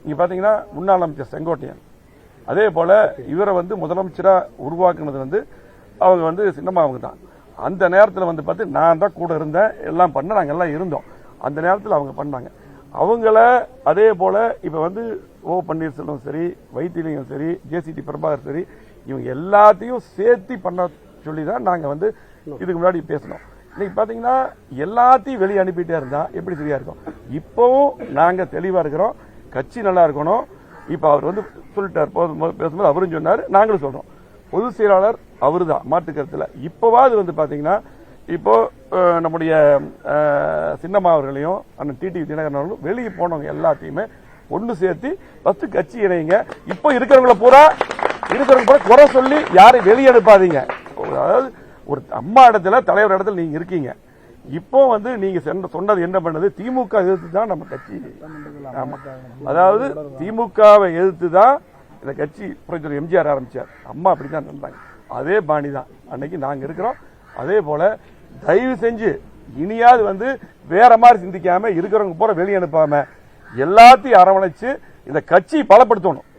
நீங்க பாத்தீங்கன்னா முன்னாள் அமைச்சர் செங்கோட்டையன், அதே போல இவரை முதலமைச்சரா உருவாக்குனது அவங்க சின்னம்மா அவங்க தான். அந்த நேரத்தில் பார்த்து நான் தான் கூட இருந்தேன், எல்லாம் பண்ண நாங்க எல்லாம் இருந்தோம். அந்த நேரத்தில் அவங்க பண்ணாங்க. அவங்கள அதே போல இப்ப ஓ பன்னீர்செல்வம் சரி, வைத்திலிங்கம் சரி, ஜேசிடி பிரபாகர் சரி, இவங்க எல்லாத்தையும் சேர்த்து பண்ண சொல்லிதான் நாங்க இதுக்கு முன்னாடி பேசணும். இன்னைக்கு பாத்தீங்கன்னா எல்லாத்தையும் வெளியே அனுப்பிட்டே இருந்தா எப்படி சரியா இருக்கும்? இப்பவும் நாங்க தெளிவா இருக்கிறோம், கட்சி நல்லா இருக்கணும். இப்ப அவர் சொல்லிட்டார், பேசும்போது அவரும் சொன்னாரு, நாங்களும் சொல்றோம். பொதுச் செயலாளர் அவருதான், மாற்று கருத்துல. இப்பவாது பாத்தீங்கன்னா இப்போ நம்முடைய சின்னம்மா அவர்களையும் அண்ணன் டிடிவி தினகரன் அவர்களும் வெளியே போனவங்க எல்லாத்தையுமே ஒன்று சேர்த்து ஃபர்ஸ்ட் கட்சி இணைங்க. இப்போ இருக்கிறவங்கள பூரா குறை சொல்லி யாரையும் வெளியே அனுப்பாதீங்க. அதாவது ஒரு அம்மா இடத்துல, தலைவர் இடத்துல நீங்க இருக்கீங்க. இப்போ நீங்க சொன்னது என்ன பண்ணது? திமுக எதிர்த்து தான் நம்ம கட்சி. ஆமா, அதாவது திமுகவை எதிர்த்து தான் இந்த கட்சி புரட்சியாளர் எம்ஜிஆர் ஆரம்பிச்சார். அம்மா அப்படிதான் இருந்தாங்க. அதே பாணி தான் அன்னைக்கு நாங்க இருக்கிறோம். அதே போல தயவு செஞ்சு இனியாவது வேற மாதிரி சிந்திக்காம இருக்கிறவங்க பூரா வெளியே அனுப்பாம எல்லாத்தையும் அரவணைச்சு இந்த கட்சி பலப்படுத்தணும்.